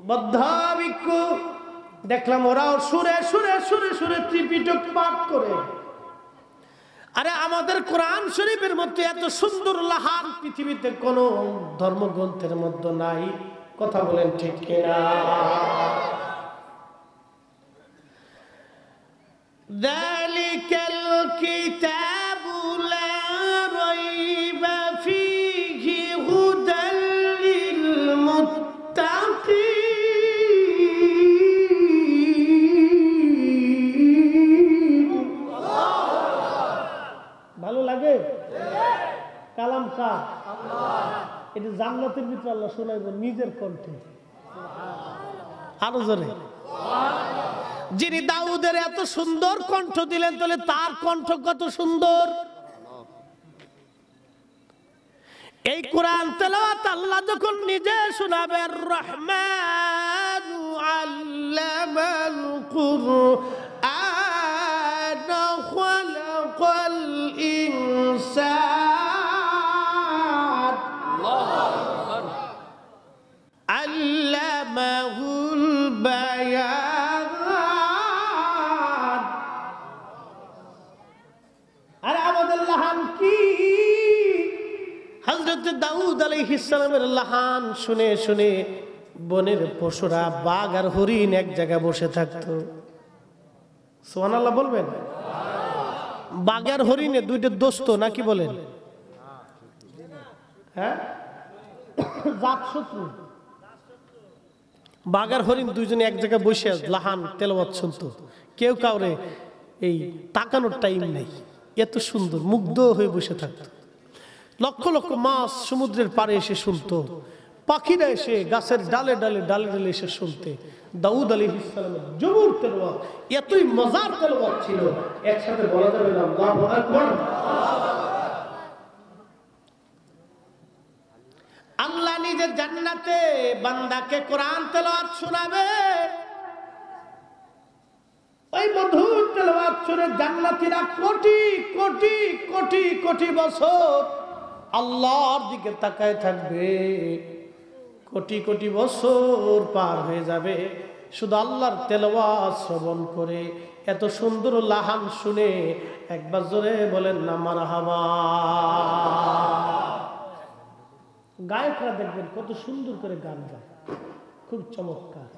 বদ্ধা ভিক্ষু দেখলাম ওরাও সুরে সুরে সুরে সুরে ত্রিপিটক পাঠ করে। আরে আমাদের কোরআন শরীফের মধ্যে এত সুন্দর লাহান পৃথিবীতে কোন ধর্মগ্রন্থের মধ্যে নাই। কথা বলেন ঠিক কিনা? যালিকাল কিতাবু লা রাইবা ফীহি হুদাল লিল মুত্তাকিন। ভালো লাগে? কালাম কার? এটা জান্নাতের ভিতরে আল্লাহ শোনাইব নিজের কণ্ঠে। আরো জোরে। যিনি দাউদের এত সুন্দর কণ্ঠ দিলেন, তাহলে তার কণ্ঠ কত সুন্দর। এই কোরআন তেলাওয়াত আল্লাহ যখন নিজে শোনাবেন, রহমান আল্লামাল কুরআন খালাকাল ইনসান আল্লামাহুল বায়ান। আর আমাদের লাহান কি? হযরত দাউদ আলাইহিস সালামের লাহান শুনে শুনে বনের পশুরা, বাঘ আর হরিণ এক জায়গায় বসে থাকতো। সুবহানাল্লাহ বলবেন? বাঘ আর হরিণে দুইটা দোস্ত নাকি বলেন? হ্যাঁ, জাত শত্রু। বাঘ আর হরিণ দুইজনে এক জায়গায় বসে লাহান তেলাওয়াত শুনতো। কেউ কাউরে এই তাকানোর টাইম নেই, এত সুন্দর মুগ্ধ হয়ে বসে থাকতো। লক্ষ লক্ষ মাছ সমুদ্রের পাড়ে এসে শুনতো, পাখিরা এসে গাছের ডালে ডালে ডালে ডালে এসে শুনতে। দাউদ আলাইহিস সালামের জবুর তেলাওয়াত এতই মজার তেলাওয়াত ছিল, একসাথে বলা যাবে না আল্লাহু আকবার। আল্লাহ নিজের জান্নাতে বান্দাকে কোরআন তেলাওয়াত শোনাবে। ওই মধুর তেলাওয়াত শুনে জান্নাতীরা কোটি কোটি কোটি কোটি বছর আল্লাহর দিকে তাকায় থাকবে। কোটি কোটি বছর পার হয়ে যাবে শুধু আল্লাহর তেলাওয়াত শ্রবণ করে। এত সুন্দর লাহান শুনে একবার জোরে বলেন না মারহাবা। গায়করা দেখবেন কত সুন্দর করে গান গায়, খুব চমৎকার।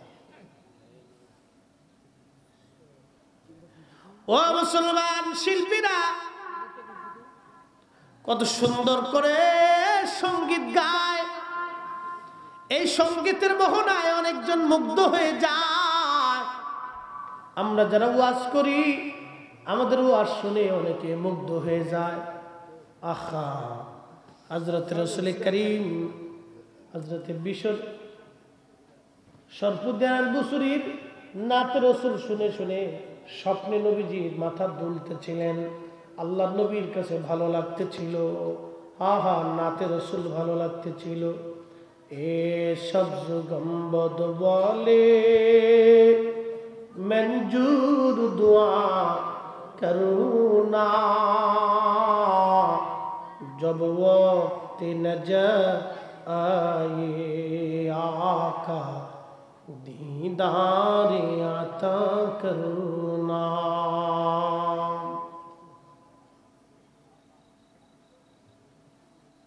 ও মুসলমান শিল্পীরা কত সুন্দর করে সঙ্গীত গায়। এই সঙ্গীতের মোহনায় অনেকজন মুগ্ধ হয়ে যায়। আমরা যারা ওয়াজ করি, আমাদের ওয়াজ শুনে অনেকে মুগ্ধ হয়ে যায়। আহা, হযরত রাসূল করিম হযরত বিশর শরফুদ্দীন আল বুসরির নাত রাসূল শুনে শুনে স্বপ্নে নবীজির মাথা দুলতেছিলেন। আল্লাহ নবীর কাছে ভালো লাগতেছিল। আহা, নাতে রাসূল ভালো লাগতেছিল। এ সবজ গম্বদ বলে মঞ্জুর দুআ করুনা, जब वक्त नजर आए आका दीदार आता करना।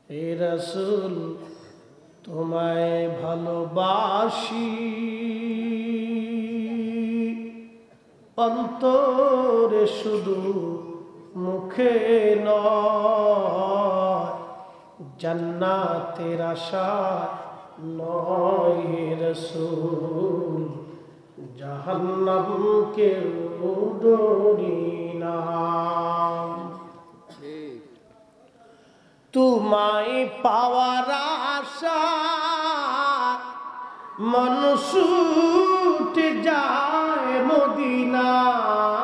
हे रसूल तुम्हारे ভালোবাসি, অন্তরে শুধু মুখে নয়, জান্নাতের আশা নয়। হে রাসূল জাহান্নামকে ডরি না। তোমায় পাওয়ার আশা মন ছুটে যায় মদিনায়।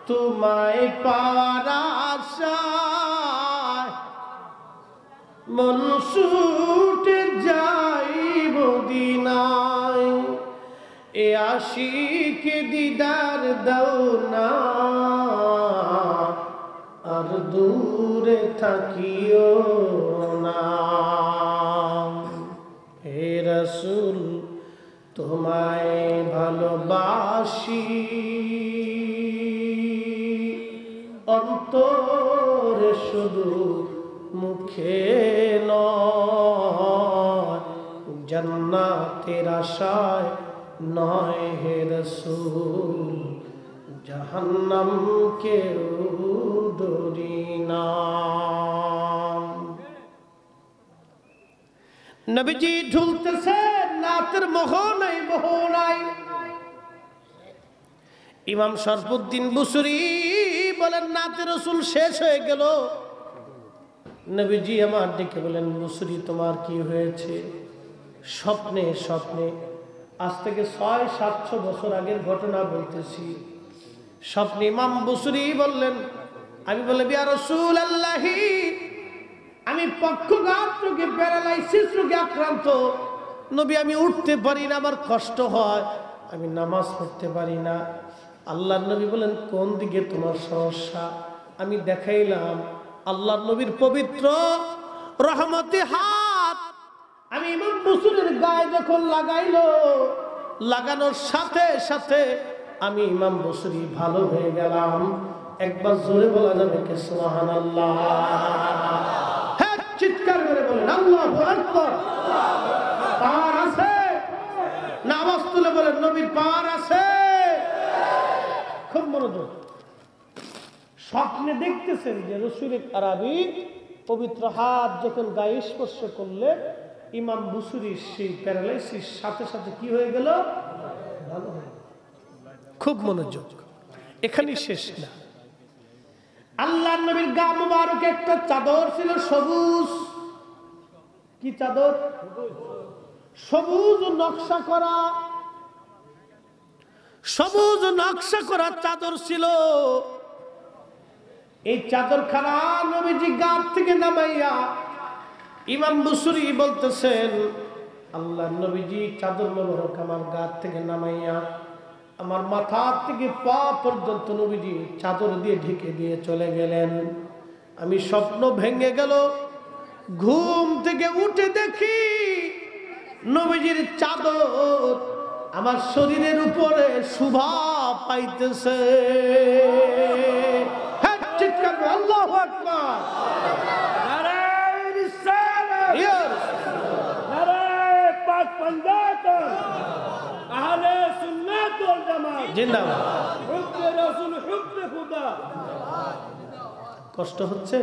তোমায় পাওয়ার আশায় মন ছুটে যায় মদিনায়। এ আশিকে দিদার দাও না, আর দূরে থাকিও না। হে রাসূল তোমায় ভালোবাসি অন্তরে শুধু মুখে নয়, জান্নাতের আশায় নয় হে রাসূল, জাহান্নাম কেউ ডরি না। নবীজি ঝুলতেছে, নাতের মোহ নাই, মোহ নাই। ইমাম শরফুদ্দিন বুসরি বলেন, নাতে রসুল শেষ হয়ে গেল। নবীজি আমার ডেকে বলেন, বুসরি তোমার কি হয়েছে? স্বপ্নে স্বপ্নে, আজ থেকে 600-700 বছর আগের ঘটনা বলতেছি। স্বপ্নে ইমাম বুসরি বললেন, আমি বলে ইয়া রাসূলুল্লাহি, আমি পক্ষঘাত রোগে, প্যারালাইসিস রোগে আক্রান্ত নবী, আমি উঠতে পারি না, আমার কষ্ট হয়, আমি নামাজ পড়তে পারি না। আল্লাহর নবী বলেন, কোন দিকে তোমার সমস্যা? আমি দেখাইলাম আল্লাহর নবীর পবিত্র রহমতি হাত। আমি ইমাম বুসরির গায়ে যখন লাগাইলো, লাগানোর সাথে সাথে আমি ইমাম বুসরি ভালো হয়ে গেলাম। একবার জোরে বলা যাবে কি সুবহানাল্লাহ? হ্যাঁ, চিৎকার করে বলেন আল্লাহু আকবার। পাওয়ার আছে না? আওয়াজ তুলে বলেন নবীর পাওয়ার আছে। খুব মনোযোগ। স্বপ্নে দেখতেছেন যে রাসূলের আরবি পবিত্র হাত যখন গায়ে স্পর্শ করলে ইমাম বুসরির সেই প্যারালাইসিস সাথে সাথে কি হয়ে গেল? ভালো হয়ে গেল। খুব মনোযোগ, এখানেই শেষ না। আল্লাহর নবীর গা মুবারকে একটা চাদর ছিল সবুজ। কি চাদর? সবুজ নকশা করা, সবুজ নকশা করা চাদর ছিল। এই চাদরখানা নবীজি গা থেকে নামাইয়া ইমাম বুসরি বলতেছেন, আল্লাহর নবীজি চাদর মোবারক আমার গা থেকে নামাইয়া আমার মাথা থেকে পা পর্যন্ত নবীজি চাদর দিয়ে ঢেকে দিয়ে চলে গেলেন। আমি স্বপ্ন ভেঙে গেল, ঘুম থেকে উঠে দেখি নবীজির চাদর আমার শরীরের উপরে শোভা পাইতেছে। হ্যাঁ, চিৎকার করে আল্লাহু আকবার। নারায়ে রিসালাত, নারায়ে পাক পাঞ্জাত, আহলে সুন্নাত ওয়াল জামাত জিন্দাবাদ। হুব্বে রাসূল, হুব্বে খুদা। কষ্ট হচ্ছে?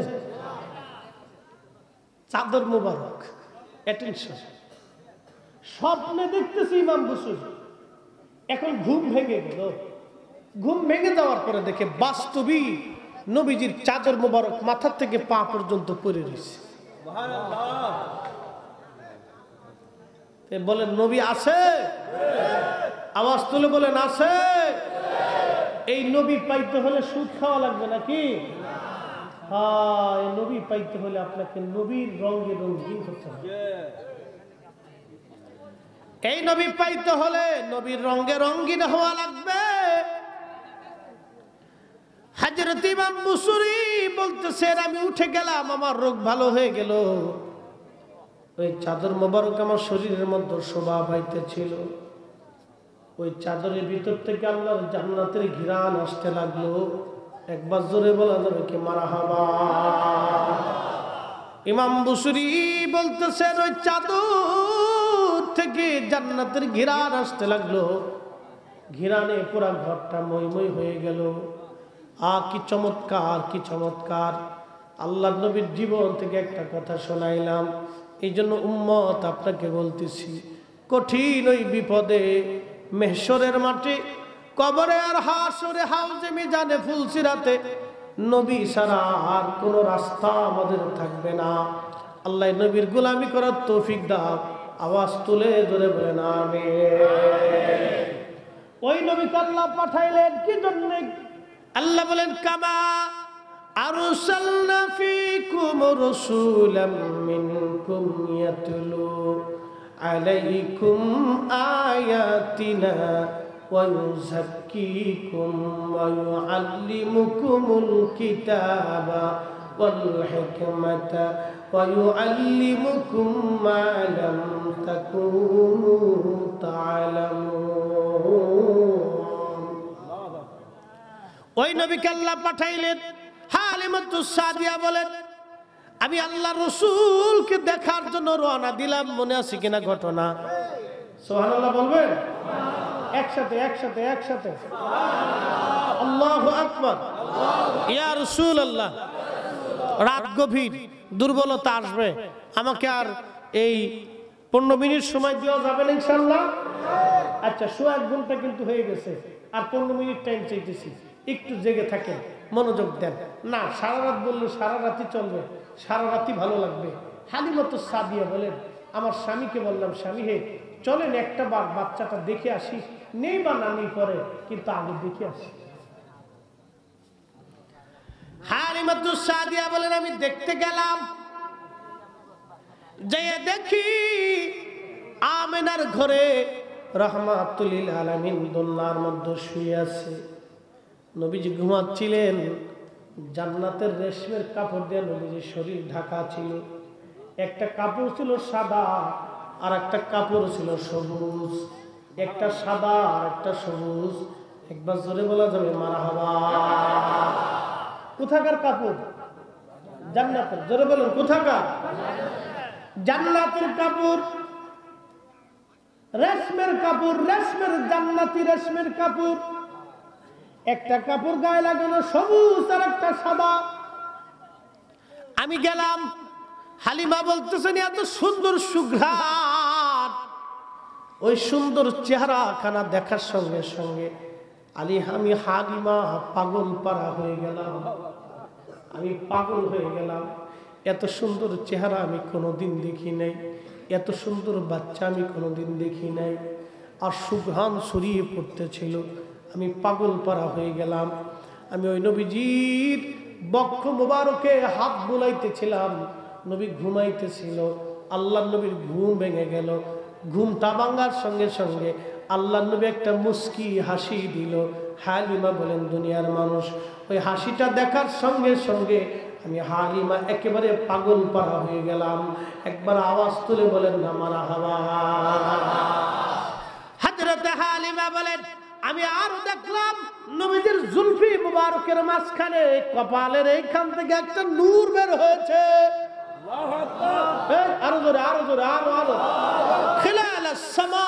চাদর মোবারক, অ্যাটেনশন। স্বপ্নে দেখতেছি ইমাম বুসরি, এখন ঘুম ভেঙে গেল। ঘুম ভেঙে যাওয়ার পরে দেখে বাস্তবিক নবীজির চাদর মোবারক মাথা থেকে পা পর্যন্ত পরে রয়েছে। বলেন নবী আছে? আওয়াজ তুলে বলেন আছে। এই নবী পাইতে হলে সুদ খাওয়া লাগবে নাকি? হ্যাঁ, এই নবী পাইতে হলে আপনাকে নবীর রঙে রঙিন হতে হবে। এই নবী পাইতে হলে নবীর রঙে রঙিন হওয়া লাগবে। হযরত ইমাম বুসরি বলতেছেন, আমি উঠে গেলাম, আমার রোগ ভালো হয়ে গেল। ওই চাদর মোবারক আমার শরীরের মধ্যে শোভা পাইতেছিল। ওই চাদরের ভিতর থেকে আল্লাহর জান্নাতের ঘিরান আসতে লাগলো। একবার জোরে বলা যাবে কি মারহাবা? ইমাম বুসরি বলতেছেন, ওই চাদর থেকে জান্নাতের ঘিরান আসতে লাগলো। ঘিরানে পুরা ঘরটা মই মই হয়ে গেল। কি চমৎকার, কি চমৎকার! আল্লাহর নবীর জীবন থেকে একটা কথা শোনাইলাম। এই জন্য উম্মত আপনাকে বলতেছি, কঠিন ওই বিপদে, মেহশরের মাঠে, কবরে আর হাসরে, হাউজে মিজানে, ফুলসিরাতে নবী ছাড়া আর কোনো রাস্তা আমাদের থাকবে না। আল্লাহ নবীর গোলামি করার তৌফিক দাও। আওয়াজ তুলে ধরে বলেন আমিন। ওই নবীকে আল্লাহ পাঠাইলেন কি জন্য? আল্লাহ বলেন, কামা আরসালনা ফীকুম রাসূলাম মিনকুম ইয়াতলু আলাইকুম আয়াতিনা ওয়া ইউযাক্কিকুম ওয়া ইউআল্লিমুকুমুল কিতাবা ওয়াল হিকমাতা ওয়া ইউআল্লিমুকুম মা লাম তাকুনু তাআলামুন। নবীকে আল্লাহ পাঠাইলেন। হালিমাতুস সাদিয়া বলেন, আমি আল্লাহ রসুলকে দেখার জন্য রওনা দিলাম। মনে আছে কিনা ঘটনা? সুবহানাল্লাহ বলবেন একসাথে একসাথে একসাথে, আল্লাহু আকবার। ইয়া রাসূলুল্লাহ, রাত গভীর, দুর্বলতা আসবে, আমাকে আর এই 15 মিনিট সময় দেওয়া যাবে না ইনশাআল্লাহ? আচ্ছা, 1 ঘন্টা কিন্তু হয়ে গেছে, আর 15 মিনিট টাইম চাইতেছি, একটু জেগে থাকেন, মনোযোগ দেন। না, সারা রাত বললে সারা রাতই চলবে, সারা রাতই ভালো লাগবে। হালিমাতুস সাদিয়া বলেন, আমার স্বামীকে বললাম, স্বামী হে, চলেন একটা বার বাচ্চাটা দেখে আসি, নেই বা না নেই পরে, কিন্তু আগে দেখে আসি। হালিমাতুস সাদিয়া বলেন, আমি দেখতে গেলাম, যে দেখি আমেনার ঘরে রাহমাতুল লিল আলামিন দোলনার মধ্যে শুয়ে আছে। নবীজি ঘুমাচ্ছিলেন, জান্নাতের রেশমের কাপড় দিয়ে নবীজির শরীর ঢাকা ছিল। একটা কাপড় ছিল সাদা, আর একটা কাপড় ছিল সবুজ। একটা সাদা আর একটা সবুজ। একবার জোরে বলা যাবে মারহাবা? কোথাকার কাপড়? জান্নাতের। জোরে বলুন, কোথাকার? জান্নাতের কাপড়, রেশমের কাপড়, রেশমের জান্নাতি রেশমের কাপড়। একটা কাপড় গায়ে লাগানো সবুজ, আর একটা সাদা। আমি গেলাম, হালিমা বলতেছেন, এত সুন্দর সুঘ্রাণ। ওই সুন্দর চেহারা খানা দেখার সঙ্গে সঙ্গে আমি হালিমা পাগল পারা হয়ে গেলাম। আমি পাগল হয়ে গেলাম। এত সুন্দর চেহারা আমি কোনোদিন দেখি নাই, এত সুন্দর বাচ্চা আমি কোনোদিন দেখি নাই। আর সুঘ্রাণ ছড়িয়ে পড়তেছিল, আমি পাগল পারা হয়ে গেলাম। আমি ওই নবীজির বক্ষ মোবারকে হাত বুলাইতেছিলাম। নবী ঘুমাইতেছিল, আল্লাহ নবীর ঘুম ভেঙে গেল। ঘুমটা ভাঙার সঙ্গে সঙ্গে আল্লাহ নবী একটা মুস্কি হাসি দিল। হালিমা বলেন, দুনিয়ার মানুষ, ওই হাসিটা দেখার সঙ্গে সঙ্গে আমি হালিমা একেবারে পাগল পারা হয়ে গেলাম। একবার আওয়াজ তুলে বলেন না মারহাবা। হযরত হালিমা বলেন, আমি আরো দেখলাম নবীদের জুলফি মুবারকের মাঝখানে কপালের এইখান থেকে একটা নূর বের হয়েছে। আল্লাহু আকবার। আরো জোরে, আরো জোরে, আরো আরো। খিলালাস সামা,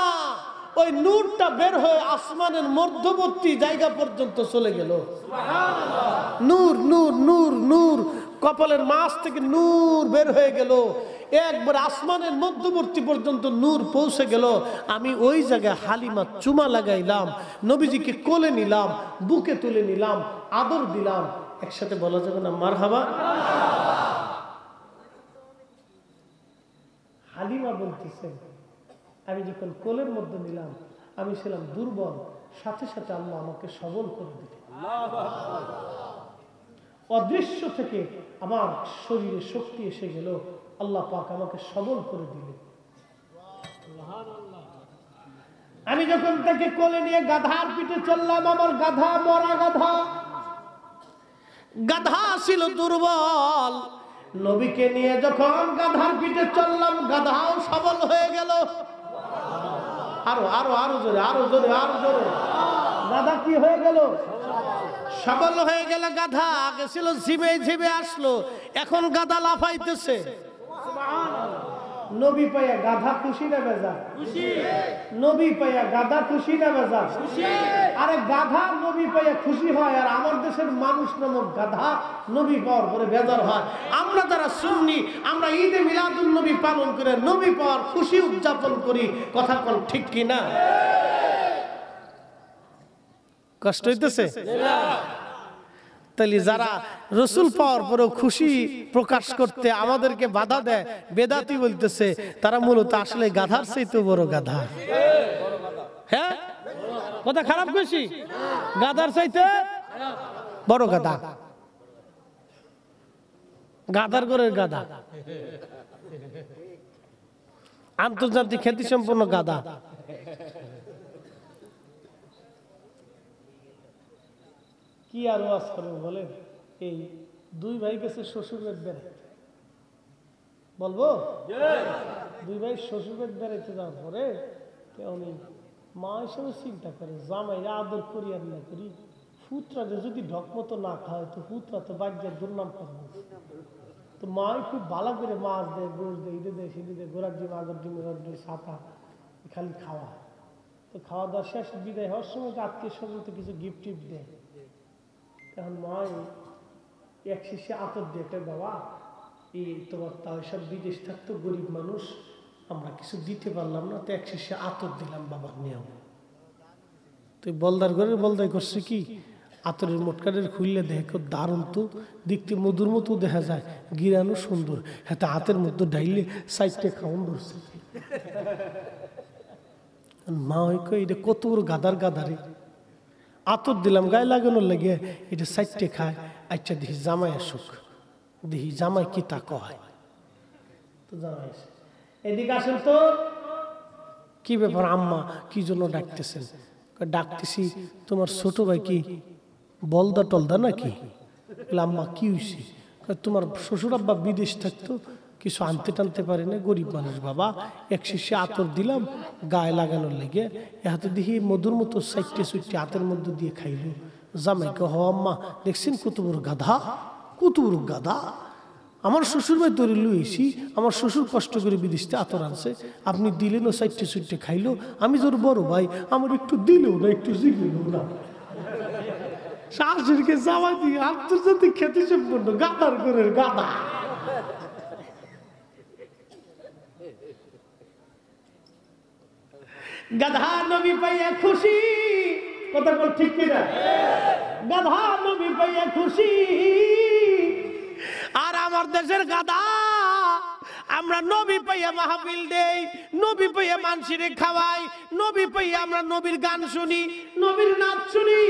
ওই নূরটা বের হয়ে আসমানের মধ্যবর্তী জায়গা পর্যন্ত চলে গেল। সুবহানাল্লাহ। নূর নূর নূর নূর, কপালের মাছ থেকে নূর বের হয়ে গেল, একবার আসমানের মধ্যবর্তী পর্যন্ত নূর পৌঁছে গেল। আমি ওই জায়গায় হালিমা চুমা লাগাইলাম, নবীজিকে কোলে নিলাম, বুকে তুলে নিলাম, আদর দিলাম। একসাথে বলা যাবে না মারহাবা? হালিমা বলতেছেন, আমি যখন কোলের মধ্যে নিলাম, আমি ছিলাম দুর্বল, সাথে সাথে আল্লাহ আমাকে সবল করে দিলেন। অদৃশ্য থেকে আমার শরীরে শক্তি এসে গেল, আল্লাহ পাক আমাকে সবল করে দিলেন। আমি যখন তাকে কোলে নিয়ে গাধার পিঠে চললাম, আমার গাধা মরা গাধা, গাধা ছিল দুর্বল। নবীকে নিয়ে যখন গাধার পিঠে চললাম, গাধাও সবল হয়ে গেল। আরো আরো আরো জোরে, আরো জোরে, আরো জোরে। গাধা কি হয়ে গেল? সবল হয়ে গেল। গাধা আগে ছিল ঝিমে ঝিমে আসলো, এখন গাধা লাফাইতেছে। নবী পাইয়া গাধা খুশি না বেজার? খুশি। নবী পাইয়া গাধা খুশি না বেজার? খুশি। আরে গাধা নবী পাইয়া খুশি হয়, আর আমার দেশের মানুষ নামক গাধা নবী পাওয়ার পরে বেজার হয়। আমরা যারা সুন্নি, আমরা ঈদে মিলাদুন নবী পালন করে নবী পাওয়ার খুশি উদযাপন করি। কথা কোন ঠিক কি না? কষ্ট হইতেছে? তাহলে যারা রসুল পাওয়ার পরেও খুশি প্রকাশ করতে আমাদেরকে বাধা দেয়, বেদাতি বলতেছে, তারা মূলত আসলে গাধার চাইতে বড় গাধা। হ্যাঁ, কথা খারাপ খুশি? গাধার চাইতে বড় গাধা, গাধার ঘরের গাধা, আন্তর্জাতিক খ্যাতি সম্পন্ন গাধা। কি আর ওয়াজ করবো বলেন? এই দুই ভাই গেছে শ্বশুরের বেড়াইতে, বলবো দুই ভাই শ্বশুরের বেড়াইতে যাওয়ার পরে উনি মা হিসেবে চিন্তা করে, জামাই আদর করি আর না করি, পুত্রাকে যদি ঢক মতো না খায় তো পুত্রা তো বাচ্চার দুর্নাম করবে। তো মাই খুব ভালো করে মাছ দেয়, গোস দেয়, ঈদে দেয়, সেদিন দেয়, গোড়ার ডিম, আগর ডিম, ছাতা খালি খাওয়া। তো খাওয়া দাওয়া শেষ বিদায় হওয়ার সময় তো আত্মীয় স্বজন তো কিছু গিফট টিফট দেয়। তখন মাই এক শিশে আতর দিয়ে, বাবা এই তোমার তাও সব বিদেশ থাকতো, গরিব মানুষ, আমরা কিছু দিতে পারলাম না, তো এক শিশে আতর দিলাম বাবার নিয়ম। তুই বলদার ঘরে বলদাই করছে কি, আতরের মোটকারের খুললে দেখো দারুণ, তো দেখতে মধুর মতো দেখা যায়, গিরানো সুন্দর, হ্যাঁ হাতের মধ্যে ডাইলে সাইডটা খাওয়ান ধরছে। মা ওই কই এটা কত বড় গাদার গাদারে আতর দিলাম গায়ে লাগানোর লাগে, এটা সাইডটা খায়। আচ্ছা দেখি জামাই আসুক, দেখি জামাই কি তা কয়। তো জামাই আসে, এদিকে আসেন তো। কি ব্যাপার আম্মা, কি জন্য ডাকতেছেন? ডাকতেছি তোমার ছোট ভাই কি বলদা টলদা নাকি? আম্মা কি হয়েছে? তোমার শ্বশুর আব্বা বিদেশ থাকতো, কিছু আনতে টানতে পারে না, গরিব মানুষ বাবা, এক শিশে আতর দিলাম গায়ে লাগানোর লেগে, এ হাতে দেখি মধুর মতো সাইটে সুইটে হাতের মধ্যে দিয়ে খাইলো। জামাইকে হ আম্মা দেখছেন কত বড় গাধা, কত বড় গাধা, আমার শ্বশুর ভাই তৈরি লুয়েছি, আমার শ্বশুর কষ্ট করে বিদেশতে আতর আনছে, আপনি দিলেন ও সাইটে সুইটে খাইলো, আমি তোর বড় ভাই আমার একটু দিলেও না, একটু জিগলেও না। শাশুড়িকে জামা দিয়ে আন্তর্জাতিক খ্যাতি সম্পন্ন গাদার করে গাদা। গাধা নবী পাইয়া খুশি, কথা বল ঠিক কিনা? গাধা নবী পাইয়া খুশি, আর আমার দেশের গাধা আমরা নবী পাইয়া মাহফিল দেই, নবী পাইয়া মানসিরে খাওয়াই, নবী পাইয়া আমরা নবীর গান শুনি, নবীর নাচ শুনি,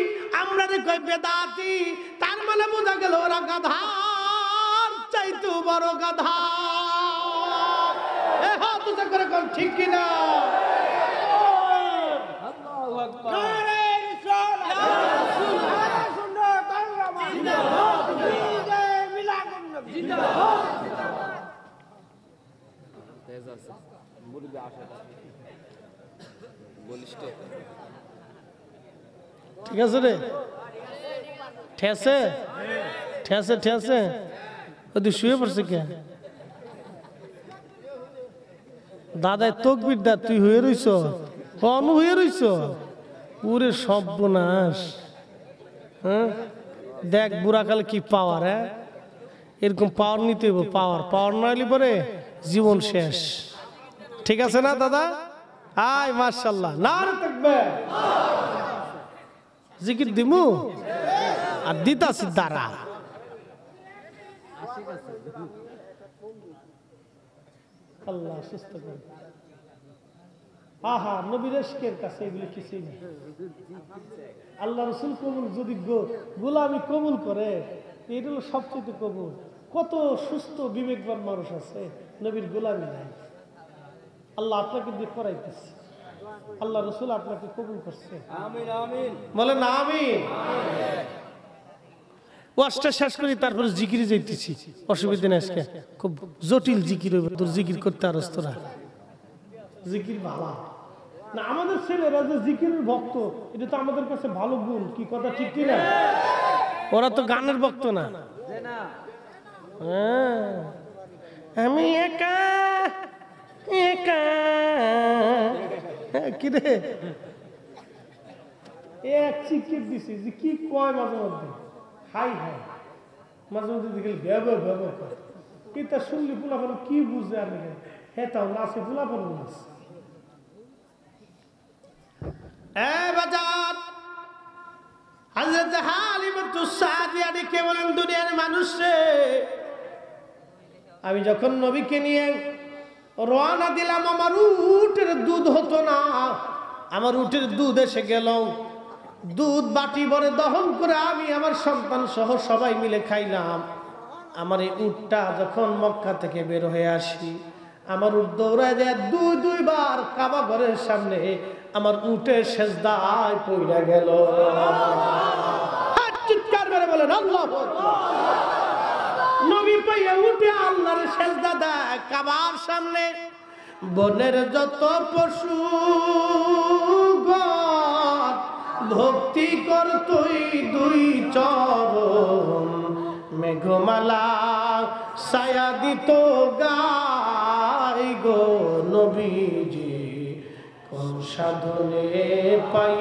আমরা কই বেদাতি। তার মানে বোঝা গেল ওরা গাধার চাইতে বড় গাধা। এ হাত উঁচা করে কোন ঠিক কিনা? ঠিক আছে রে, ঠেসে ঠেসে ঠেসে ওদি শুয়ে পড়ছে কে? দাদাই তকবির দা, তুই হয়ে রইছ, অনু হয়ে রইছ, পুরে সর্বনাশ। হ্যাঁ দেখ বুড়াকালে কি পাওয়ার, হ্যাঁ এরকম পাওয়ার নিতে হবে, পাওয়ার পাওয়ার নইলে পরে জীবন শেষ। ঠিক আছে না দাদা? আয় মাশাআল্লাহ, নারে তাকবীর। জিকির দিমু আর দিতাছি দাঁড়া। আল্লাহ সুস্থ করে। আহা নবীর ইশকের কাছে এগুলো কিছুই না। আল্লাহ রাসূল কবুল যদি গোলামি কবুল করে, এটা হলো সবচেয়ে কবুল। কত সুস্থ বিবেকবান মানুষ আছে নবীর গোলামি নাই। আল্লাহ আপনাকে দিয়ে করাইতেছে, আল্লাহ রাসূল আপনাকে কবুল করছে। আমিন আমিন বলেন আমিন। ওয়াজটা শেষ করি, তারপরে জিকিরে যাইতেছি, অসুবিধা নেই। আজকে খুব জটিল জিকির হবে, তোর জিকির করতে আরস তোরা জিকির ভালো না। আমাদের ছেলেরা যে জিকিরের ভক্ত, এটা তো আমাদের কাছে ভালো গুণ, কি কথা ঠিক কিনা? ওরা তো গানের ভক্ত না। আমি একা একা কি রে এক চিকির দিছি যে কি কয় মাঝে মধ্যে হাই হাই, মাঝে মধ্যে দেখে ব্যবহার ব্যবহার করে কি, তা শুনলি পোলাপান কি বুঝে? আমি হ্যাঁ তাও নাচে পোলাপান নাচ। আমি যখন নবীকে নিয়ে রওনা দিলাম, আমার উটের দুধ হতো না, আমার উটের দুধ এসে গেল। দুধ বাটি ভরে দহন করে আমি আমার সন্তান সহ সবাই মিলে খাইলাম। আমার এই উটটা যখন মক্কা থেকে বের হয়ে আসি, আমার উট দৌড়ায় দেয় দুইবার কাবা ঘরের সামনে, আমার উটের সেজদায় পইড়া গেল। চিৎকার করে বলেন আল্লাহু আকবার। নবী পাইয়া উঠে আল্লাহর সেজদা দেয় কাবার সামনে। বনের যত পশু ভক্তি কর তুই দুই মেঘমালা ছায়া দিত গায় গো নবীজি কোন সাধনে পাই